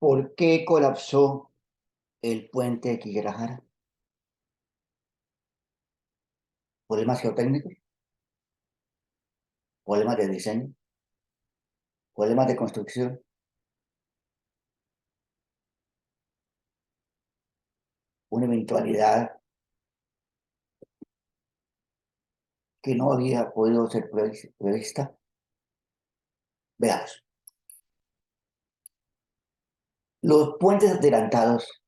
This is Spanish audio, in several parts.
¿Por qué colapsó el puente de Quirajara? ¿Problemas geotécnicos? ¿Problemas de diseño? ¿Problemas de construcción? ¿Una eventualidad que no había podido ser prevista? Veamos. Los puentes adelantados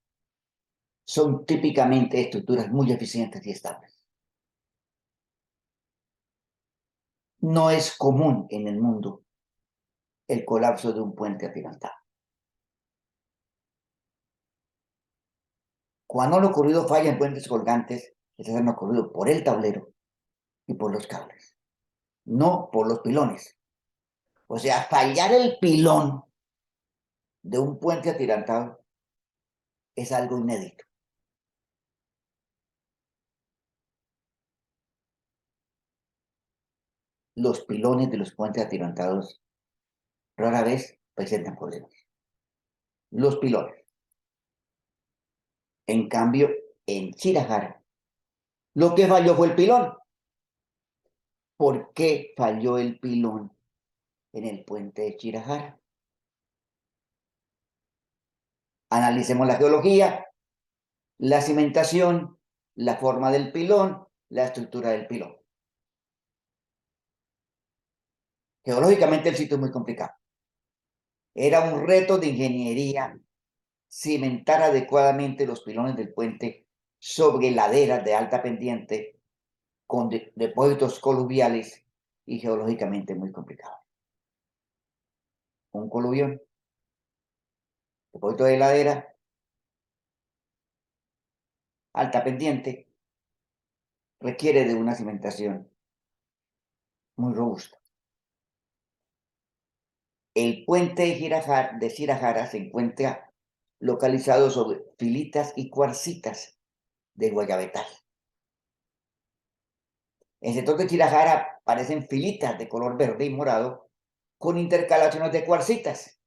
son típicamente estructuras muy eficientes y estables. No es común en el mundo el colapso de un puente adelantado. Cuando han ocurrido fallas en puentes colgantes, estas han ocurrido por el tablero y por los cables, no por los pilones. O sea, fallar el pilón de un puente atirantado es algo inédito. Los pilones de los puentes atirantados rara vez presentan problemas. Los pilones. En cambio, en Chirajara, lo que falló fue el pilón. ¿Por qué falló el pilón en el puente de Chirajara? Analicemos la geología, la cimentación, la forma del pilón, la estructura del pilón. Geológicamente el sitio es muy complicado. Era un reto de ingeniería cimentar adecuadamente los pilones del puente sobre laderas de alta pendiente con depósitos coluviales y geológicamente muy complicado. Un coluvión, depósito de ladera, alta pendiente, requiere de una cimentación muy robusta. El puente de Girajara se encuentra localizado sobre filitas y cuarcitas de guayabetal. En el sector de Girajara aparecen filitas de color verde y morado con intercalaciones de cuarcitas.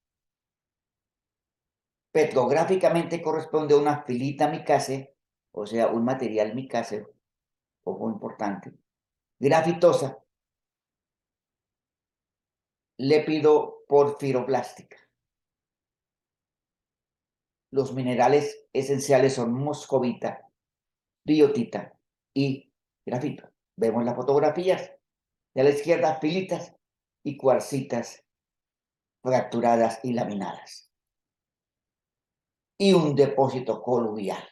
Petrográficamente corresponde a una filita micácea, o sea, un material micáceo, poco importante, grafitosa, lepidoporfiroplástica. Los minerales esenciales son moscovita, biotita y grafito. Vemos las fotografías. De la izquierda, filitas y cuarcitas fracturadas y laminadas. Y un depósito coluvial.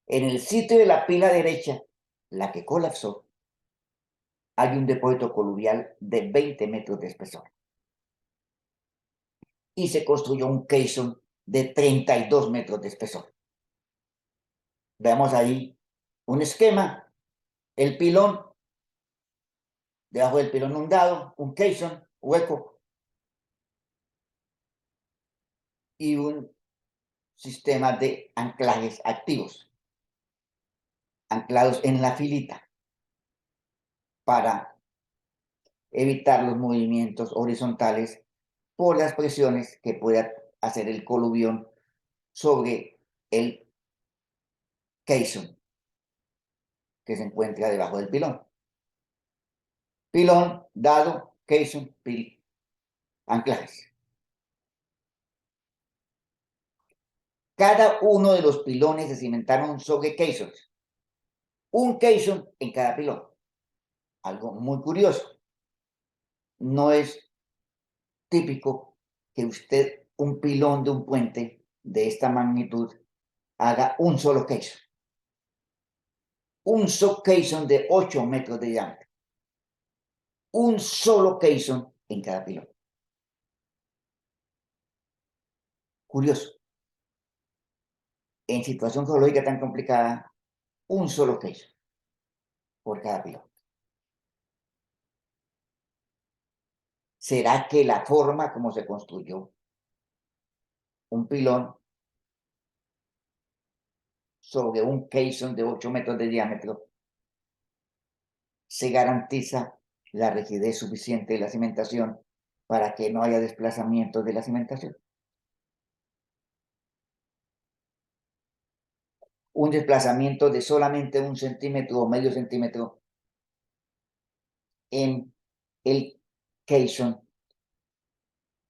En el sitio de la pila derecha, la que colapsó, hay un depósito coluvial de 20 metros de espesor. Y se construyó un caisson de 32 metros de espesor. Veamos ahí un esquema, el pilón, debajo del pilón hundado, un caisson hueco y un sistema de anclajes activos, anclados en la filita para evitar los movimientos horizontales por las presiones que pueda hacer el coluvión sobre el caisson que se encuentra debajo del pilón. Pilón, dado, caisson, anclajes. Cada uno de los pilones se cimentaron sobre caissons. Un caisson en cada pilón. Algo muy curioso. No es típico que usted, un pilón de un puente de esta magnitud, haga un solo caisson. Un solo caisson de 8 metros de diámetro. Un solo caisson en cada pilón. Curioso. En situación geológica tan complicada, un solo caisson por cada pilón. ¿Será que la forma como se construyó un pilón sobre un caisson de 8 metros de diámetro se garantiza la rigidez suficiente de la cimentación para que no haya desplazamiento de la cimentación. Un desplazamiento de solamente 1 centímetro o medio centímetro en el caisson,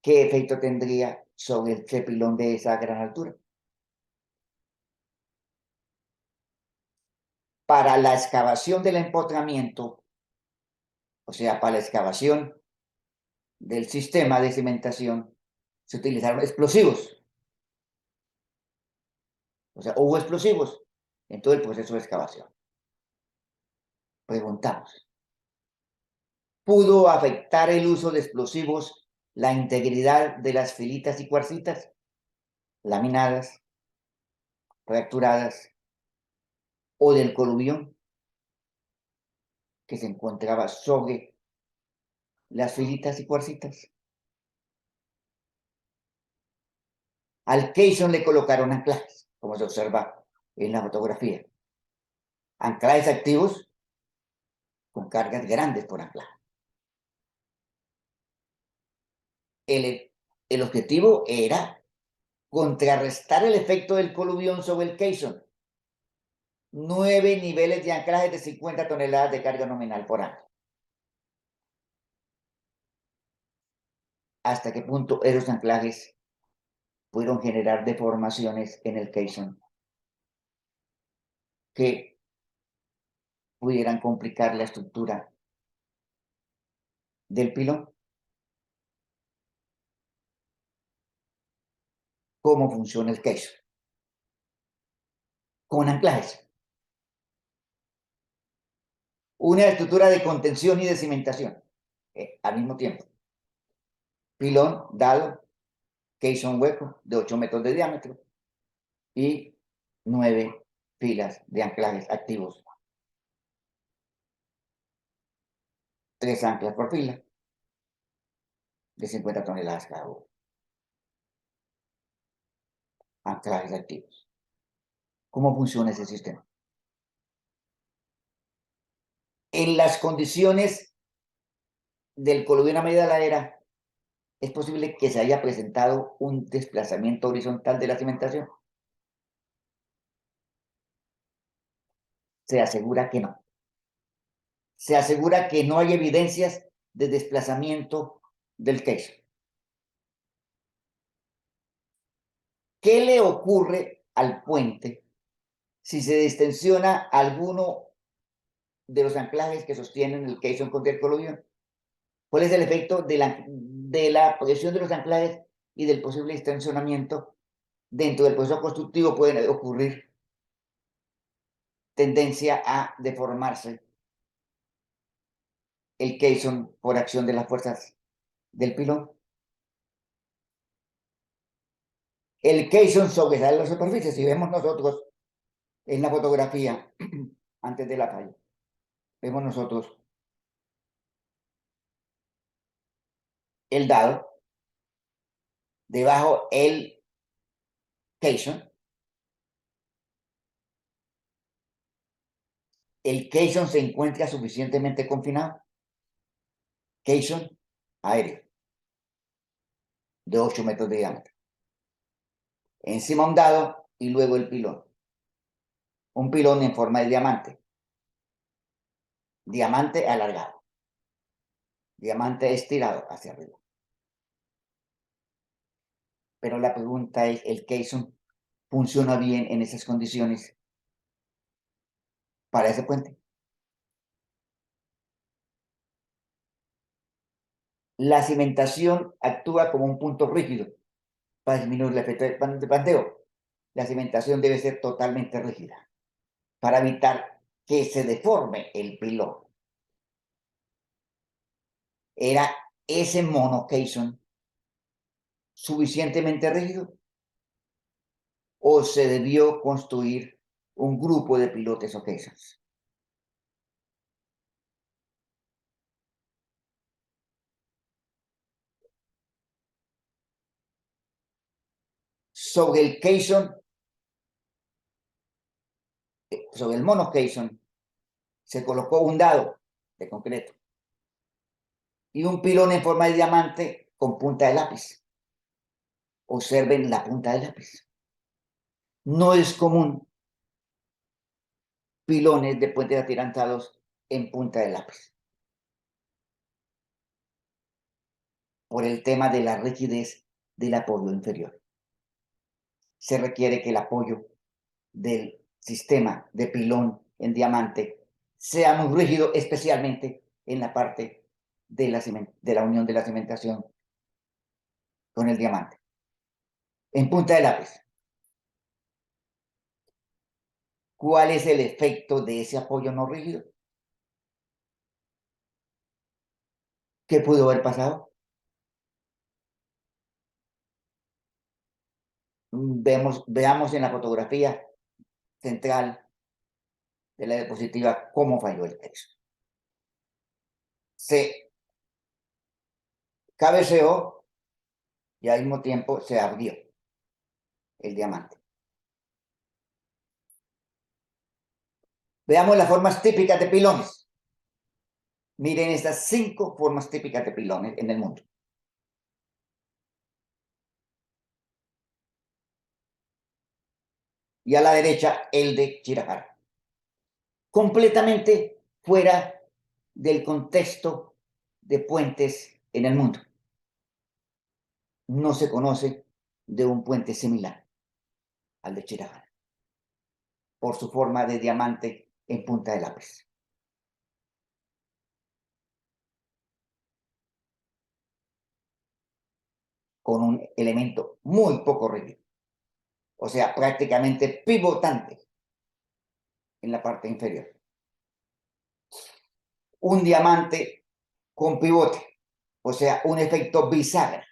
¿qué efecto tendría sobre el cepilón de esa gran altura? Para la excavación del empotramiento, o sea, para la excavación del sistema de cimentación, se utilizaron explosivos. O sea, hubo explosivos en todo el proceso de excavación. Preguntamos, ¿pudo afectar el uso de explosivos la integridad de las filitas y cuarcitas, laminadas, fracturadas, o del colubión que se encontraba sobre las filitas y cuarcitas? Al caisson le colocaron anclajes, como se observa en la fotografía. Anclajes activos con cargas grandes por anclaje. El objetivo era contrarrestar el efecto del colubión sobre el caisson. 9 niveles de anclaje de 50 toneladas de carga nominal por año. ¿Hasta qué punto esos anclajes pudieron generar deformaciones en el caisson que pudieran complicar la estructura del pilón? ¿Cómo funciona el caisson? Con anclajes. Una estructura de contención y de cimentación al mismo tiempo. Pilón, dado, caisson hueco de 8 metros de diámetro y 9 filas de anclajes activos. 3 anclas por fila de 50 toneladas cada uno. Anclajes activos. ¿Cómo funciona ese sistema? En las condiciones del colubión a media ladera, es posible que se haya presentado un desplazamiento horizontal de la cimentación. Se asegura que no. Se asegura que no hay evidencias de desplazamiento del caisson. ¿Qué le ocurre al puente si se distensiona alguno de los anclajes que sostienen el caisson contra el colubión? ¿Cuál es el efecto de la presión de los anclajes y del posible distensionamiento? Dentro del proceso constructivo puede ocurrir tendencia a deformarse el caisson por acción de las fuerzas del pilón. El caisson sobresale la superficie. Si vemos nosotros en la fotografía antes de la falla, vemos nosotros el dado, debajo el caisson. El caisson se encuentra suficientemente confinado. Caisson aéreo de 8 metros de diámetro. Encima un dado y luego el pilón. Un pilón en forma de diamante. Diamante alargado. Diamante estirado hacia arriba. Pero la pregunta es, ¿el caisson funciona bien en esas condiciones para ese puente? La cimentación actúa como un punto rígido para disminuir el efecto de panteo. La cimentación debe ser totalmente rígida para evitar que se deforme el pilón. ¿Era ese mono caisson suficientemente rígido o se debió construir un grupo de pilotes o caissons? Sobre el caisson, sobre el mono caisson, se colocó un dado de concreto y un pilón en forma de diamante con punta de lápiz. Observen la punta del lápiz. No es común pilones de puentes atirantados en punta de lápiz, por el tema de la rigidez del apoyo inferior. Se requiere que el apoyo del sistema de pilón en diamante sea muy rígido, especialmente en la parte de la unión de la cimentación con el diamante. En punta de lápiz, ¿cuál es el efecto de ese apoyo no rígido? ¿Qué pudo haber pasado? Veamos en la fotografía central de la diapositiva cómo falló el texto. Se cabeceó y al mismo tiempo se abrió el diamante. Veamos las formas típicas de pilones. Miren estas 5 formas típicas de pilones en el mundo. Y a la derecha el de Chirajara. Completamente fuera del contexto de puentes en el mundo. No se conoce de un puente similar al de Chirajara, por su forma de diamante en punta de lápiz. Con un elemento muy poco rígido, o sea, prácticamente pivotante en la parte inferior. Un diamante con pivote, o sea, un efecto bisagra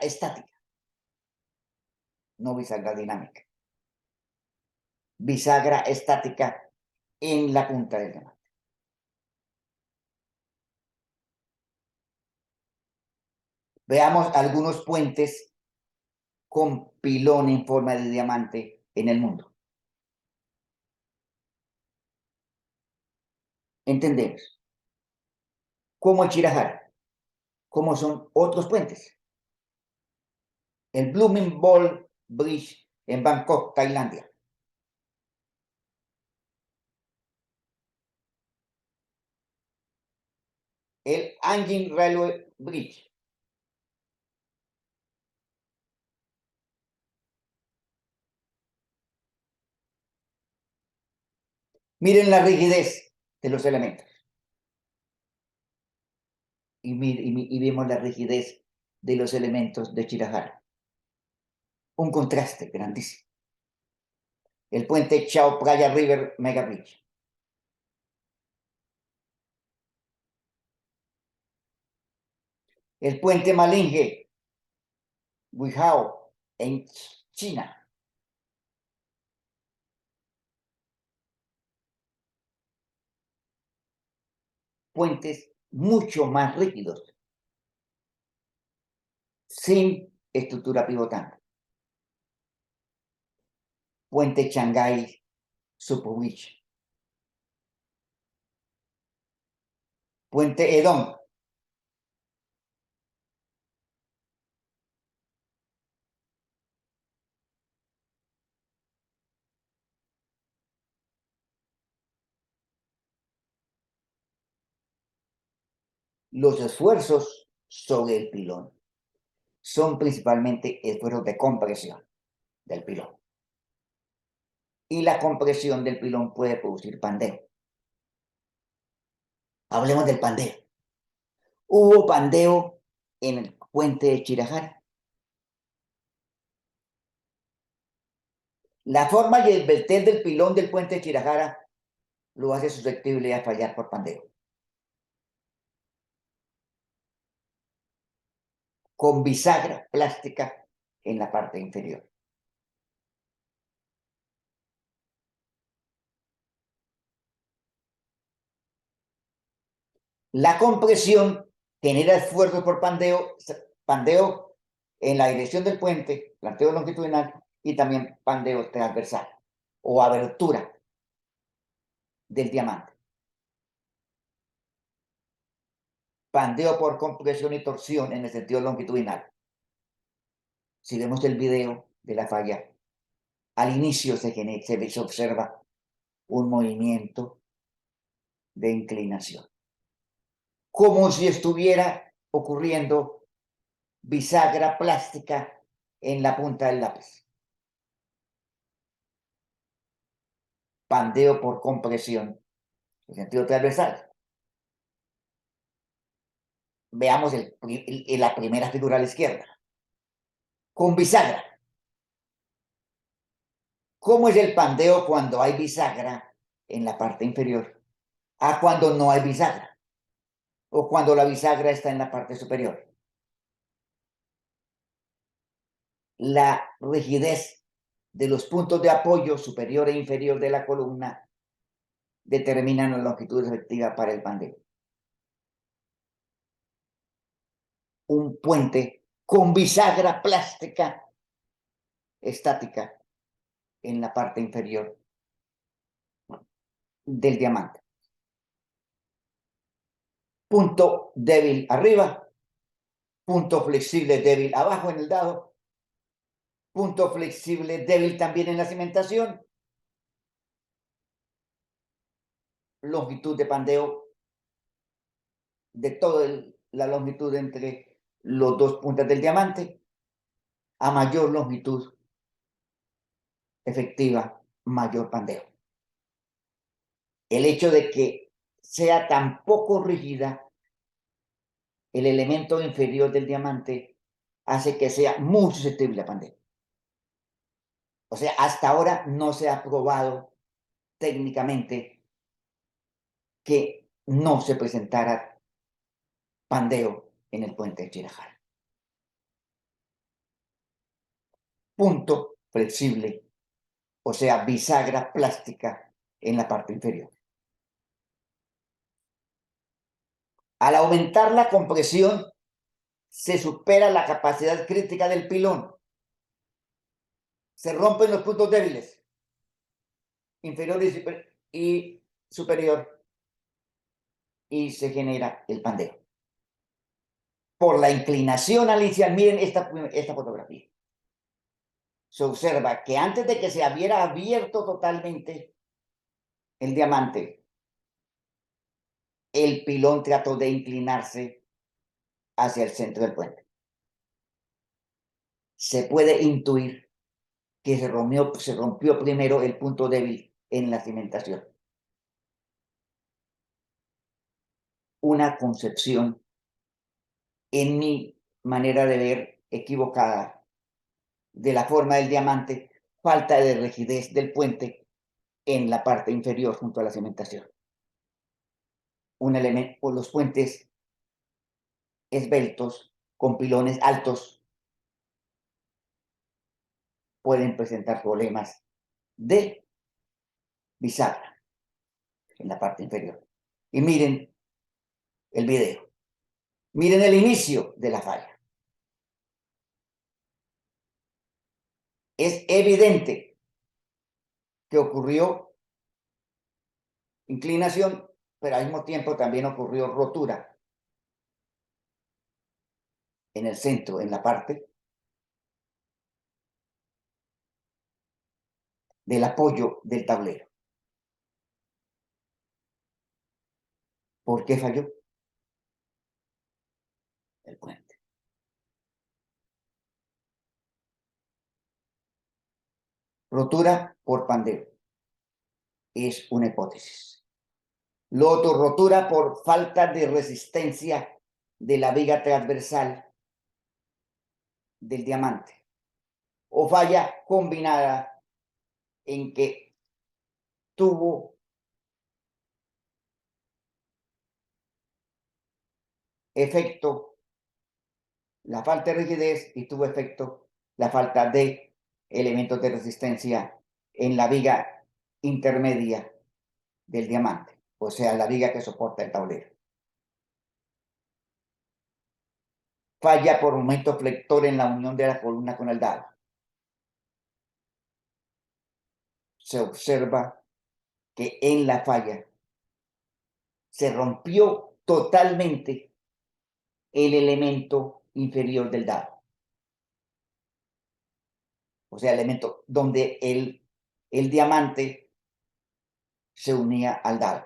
estática, no bisagra dinámica, bisagra estática en la punta del diamante. Veamos algunos puentes con pilón en forma de diamante en el mundo. Entendemos cómo el Chirajara, cómo son otros puentes. El Blooming Ball Bridge en Bangkok, Tailandia. El Anjing Railway Bridge. Miren la rigidez de los elementos. Y vemos la rigidez de los elementos de Chirajara. Un contraste grandísimo. El puente Chao Phraya River Mega Bridge. El puente Malinge Guihao en China. Puentes mucho más rígidos, sin estructura pivotante. Puente Shanghái Sukhumvit. Puente Edong. Los esfuerzos sobre el pilón son principalmente esfuerzos de compresión del pilón. Y la compresión del pilón puede producir pandeo. Hablemos del pandeo. Hubo pandeo en el puente de Chirajara. La forma y el vertel del pilón del puente de Chirajara lo hace susceptible a fallar por pandeo. Con bisagra plástica en la parte inferior. La compresión genera esfuerzos por pandeo en la dirección del puente, planteo longitudinal y también pandeo transversal o abertura del diamante. pandeo por compresión y torsión en el sentido longitudinal. Si vemos el video de la falla, al inicio se observa un movimiento de inclinación, como si estuviera ocurriendo bisagra plástica en la punta del lápiz. Pandeo por compresión en sentido transversal. Veamos la primera figura a la izquierda. Con bisagra. ¿Cómo es el pandeo cuando hay bisagra en la parte inferior? A cuando no hay bisagra. O cuando la bisagra está en la parte superior. La rigidez de los puntos de apoyo superior e inferior de la columna determinan la longitud efectiva para el pandeo. Un puente con bisagra plástica estática en la parte inferior del diamante. Punto débil arriba, punto flexible débil abajo en el dado, punto flexible débil también en la cimentación, longitud de pandeo de toda la longitud entre los dos puntas del diamante, a mayor longitud efectiva, mayor pandeo. El hecho de que sea tan poco rígida el elemento inferior del diamante hace que sea muy susceptible a pandeo. O sea, hasta ahora no se ha probado técnicamente que no se presentara pandeo en el puente de Chirajal. Punto flexible, o sea, bisagra plástica en la parte inferior. Al aumentar la compresión, se supera la capacidad crítica del pilón. Se rompen los puntos débiles, inferior y superior, y se genera el pandeo. Por la inclinación inicial, miren esta fotografía. Se observa que antes de que se hubiera abierto totalmente el diamante, el pilón trató de inclinarse hacia el centro del puente. Se puede intuir que se rompió primero el punto débil en la cimentación. Una concepción, en mi manera de ver, equivocada de la forma del diamante, falta de rigidez del puente en la parte inferior junto a la cimentación. Un elemento, o los puentes esbeltos con pilones altos pueden presentar problemas de bisagra en la parte inferior. Y miren el video. Miren el inicio de la falla. Es evidente que ocurrió inclinación, pero al mismo tiempo también ocurrió rotura en el centro, en la parte del apoyo del tablero. ¿Por qué falló? El puente. Rotura por pandeo. Es una hipótesis. Lo otro, rotura por falta de resistencia de la viga transversal del diamante. O falla combinada en que tuvo efecto la falta de rigidez y tuvo efecto la falta de elementos de resistencia en la viga intermedia del diamante, o sea, la viga que soporta el tablero. Falla por momento flector en la unión de la columna con el dado. Se observa que en la falla se rompió totalmente el elemento inferior del dado. O sea, el elemento donde el diamante se unía al dado.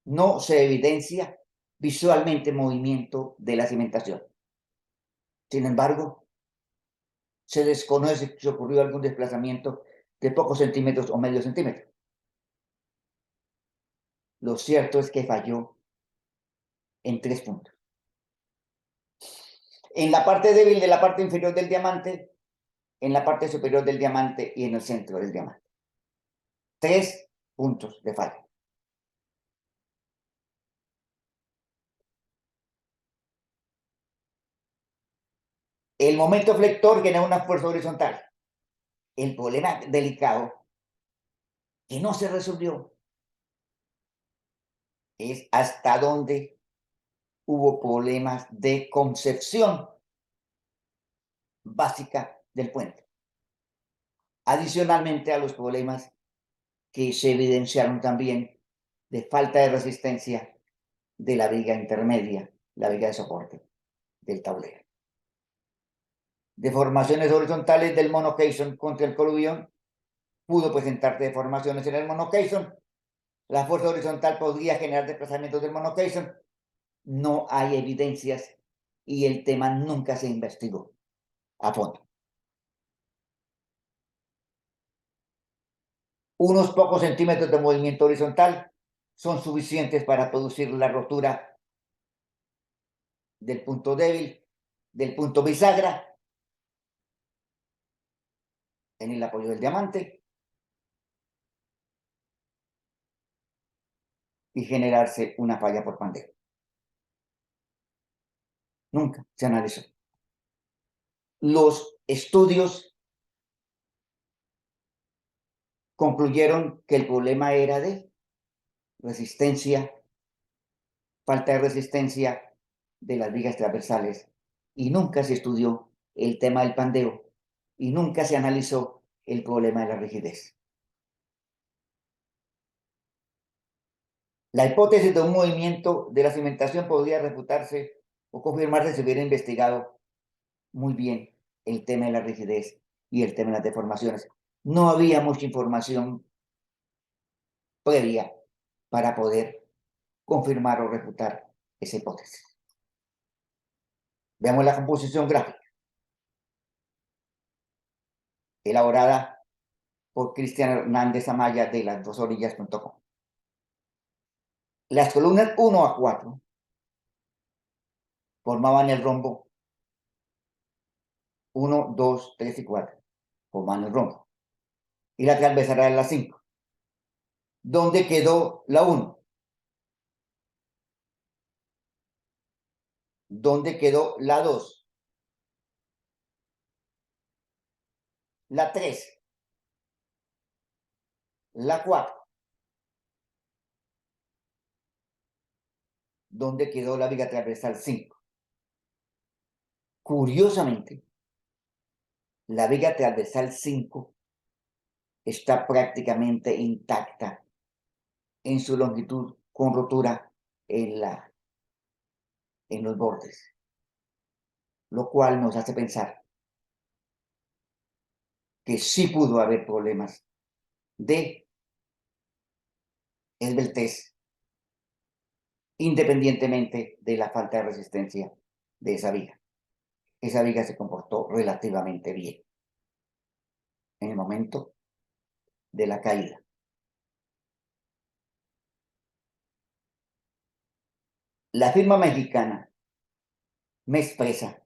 No se evidencia visualmente movimiento de la cimentación. Sin embargo, se desconoce si ocurrió algún desplazamiento de pocos centímetros o medio centímetro. Lo cierto es que falló en 3 puntos. En la parte débil de la parte inferior del diamante, en la parte superior del diamante y en el centro del diamante. 3 puntos de falla. El momento flector genera una fuerza horizontal. El problema delicado que no se resolvió es hasta dónde hubo problemas de concepción básica del puente. Adicionalmente a los problemas que se evidenciaron también de falta de resistencia de la viga intermedia, la viga de soporte del tablero. Deformaciones horizontales del monocaison contra el colubión. Pudo presentarse deformaciones en el monocaison. La fuerza horizontal podría generar desplazamientos del monocaison. No hay evidencias y el tema nunca se investigó a fondo. Unos pocos centímetros de movimiento horizontal son suficientes para producir la rotura del punto débil, del punto bisagra en el apoyo del diamante y generarse una falla por pandeo. Nunca se analizó. Los estudios concluyeron que el problema era de resistencia, falta de resistencia de las vigas transversales y nunca se estudió el tema del pandeo y nunca se analizó el problema de la rigidez. La hipótesis de un movimiento de la cimentación podría refutarse o confirmarse si hubiera investigado muy bien el tema de la rigidez y el tema de las deformaciones. No había mucha información previa para poder confirmar o refutar esa hipótesis. Veamos la composición gráfica, elaborada por Cristian Hernández Amaya de las2orillas.com. Las columnas 1 a 4 formaban el rombo 1, 2, 3 y 4, formaban el rombo. Y la transversal era la 5. ¿Dónde quedó la 1? ¿Dónde quedó la 2? La 3. La 4. ¿Dónde quedó la viga transversal 5? Curiosamente, la viga transversal 5 está prácticamente intacta en su longitud con rotura en los bordes, lo cual nos hace pensar que sí pudo haber problemas de esbeltez independientemente de la falta de resistencia de esa viga. Esa viga se comportó relativamente bien en el momento de la caída. La firma mexicana Mespresa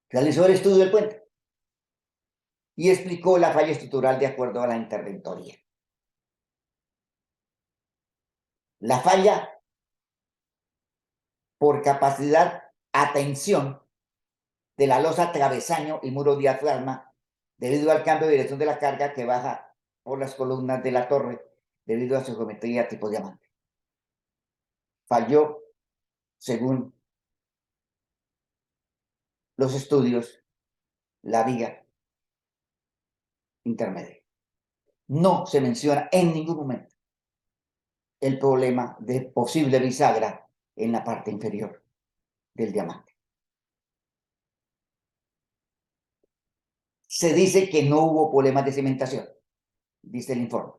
realizó el estudio del puente y explicó la falla estructural de acuerdo a la interventoría. La falla por capacidad a tensión de la losa travesaño y muro diafragma debido al cambio de dirección de la carga que baja por las columnas de la torre debido a su geometría tipo diamante. Falló según los estudios la viga intermedia. No se menciona en ningún momento el problema de posible bisagra en la parte inferior del diamante. Se dice que no hubo problemas de cimentación, dice el informe.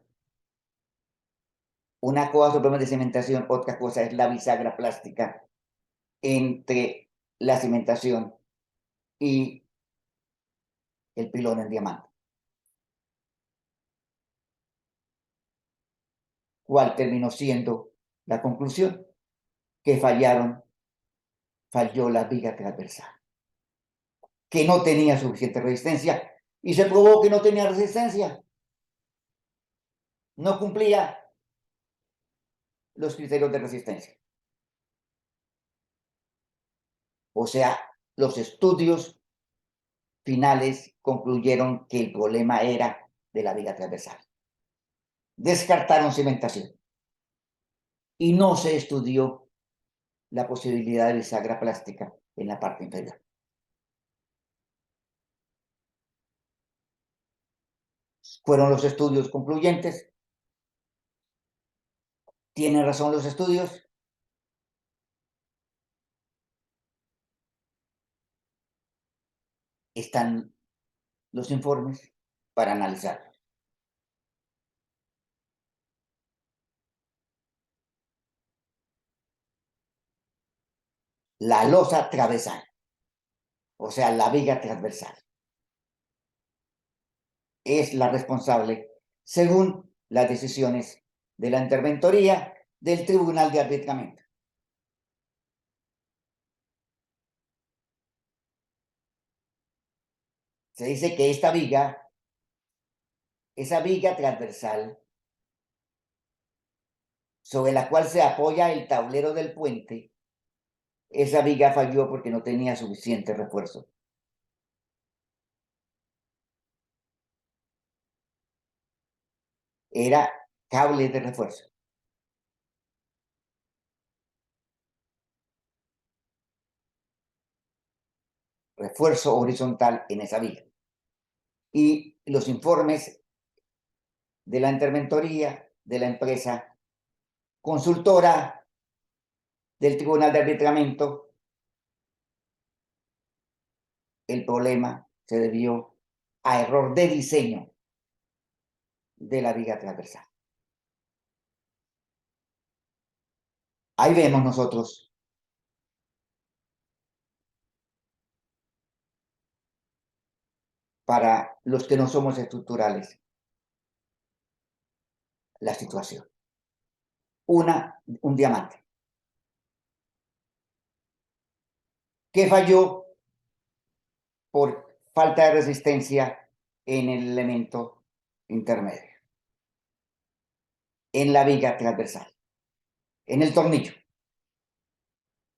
Una cosa son problemas de cimentación, otra cosa es la bisagra plástica entre la cimentación y el pilón en diamante. ¿Cuál terminó siendo la conclusión? Que falló la viga transversal, que no tenía suficiente resistencia, y se probó que no tenía resistencia. No cumplía los criterios de resistencia. O sea, los estudios finales concluyeron que el problema era de la viga transversal. Descartaron cimentación y no se estudió la posibilidad de bisagra plástica en la parte inferior. Fueron los estudios concluyentes. ¿Tienen razón los estudios? Están los informes para analizar. La losa transversal, o sea, la viga transversal, es la responsable según las decisiones de la interventoría del Tribunal de Arbitramiento. Se dice que esa viga transversal sobre la cual se apoya el tablero del puente, esa viga falló porque no tenía suficiente refuerzo. Era cable de refuerzo. Refuerzo horizontal en esa viga. Y los informes de la interventoría de la empresa consultora del Tribunal de Arbitramiento, el problema se debió a error de diseño de la viga transversal. Ahí vemos nosotros para los que no somos estructurales la situación. Un diamante que falló por falta de resistencia en el elemento intermedio, en la viga transversal, en el tornillo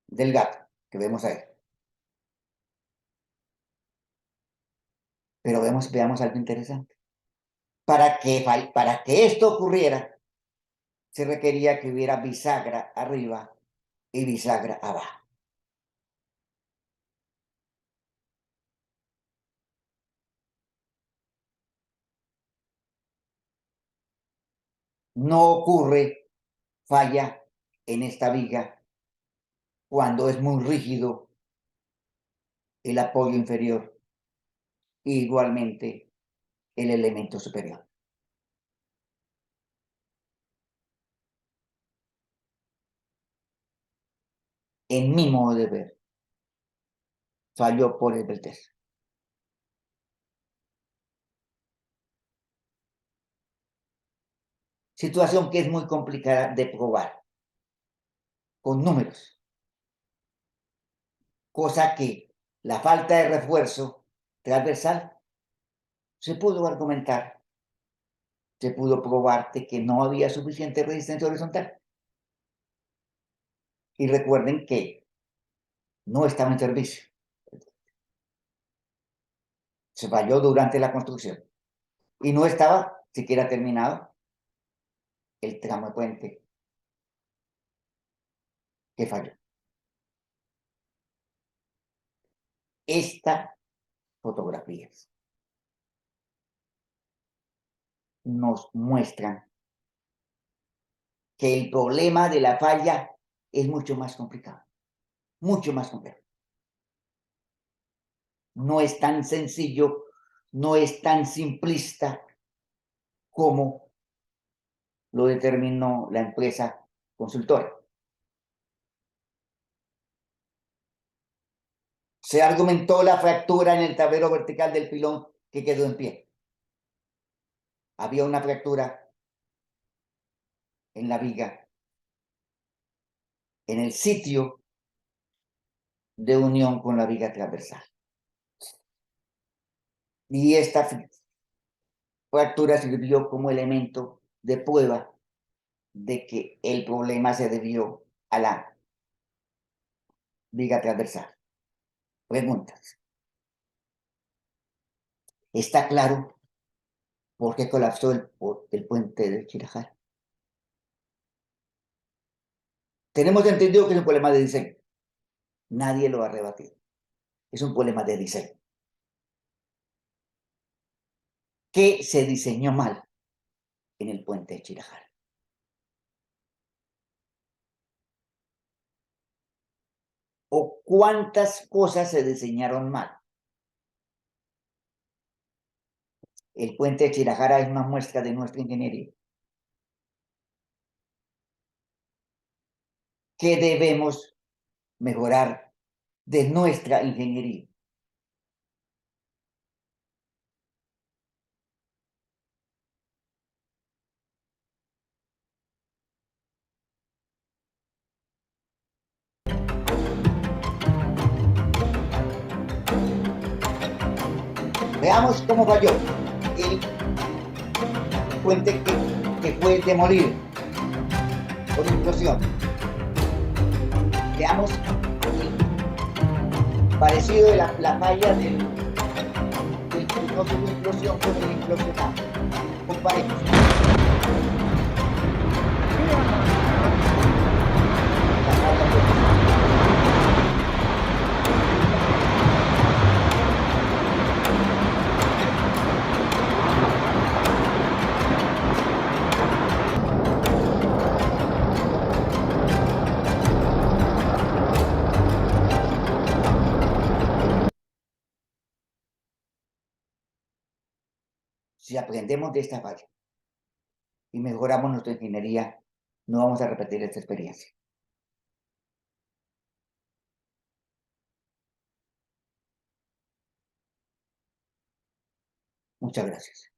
del gato que vemos ahí. Pero veamos algo interesante. Para que esto ocurriera, se requería que hubiera bisagra arriba y bisagra abajo. No ocurre falla en esta viga cuando es muy rígido el apoyo inferior e igualmente el elemento superior. En mi modo de ver, falló por el vertez. Situación que es muy complicada de probar con números, cosa que la falta de refuerzo transversal se pudo argumentar, se pudo probar de que no había suficiente resistencia horizontal. Y recuerden que no estaba en servicio, se falló durante la construcción y no estaba siquiera terminado el tramo de puente que falló. Estas fotografías nos muestran que el problema de la falla es mucho más complicado, mucho más complejo. No es tan sencillo, no es tan simplista como lo determinó la empresa consultora. Se argumentó la fractura en el tablero vertical del pilón que quedó en pie. Había una fractura en la viga, en el sitio de unión con la viga transversal. Y esta fractura sirvió como elemento de prueba de que el problema se debió a la viga transversal. Preguntas. ¿Está claro por qué colapsó el puente de Chirajal? Tenemos entendido que es un problema de diseño. Nadie lo ha rebatido. Es un problema de diseño. ¿Qué se diseñó mal en el puente de Chirajal? ¿O cuántas cosas se diseñaron mal? El puente de Chirajara es una muestra de nuestra ingeniería. ¿Qué debemos mejorar de nuestra ingeniería? Veamos cómo falló el puente que fue demolido por implosión. Veamos el parecido de la falla del no tuvo implosión con el implosionado. Comparemos. Si aprendemos de esta falla y mejoramos nuestra ingeniería, no vamos a repetir esta experiencia. Muchas gracias.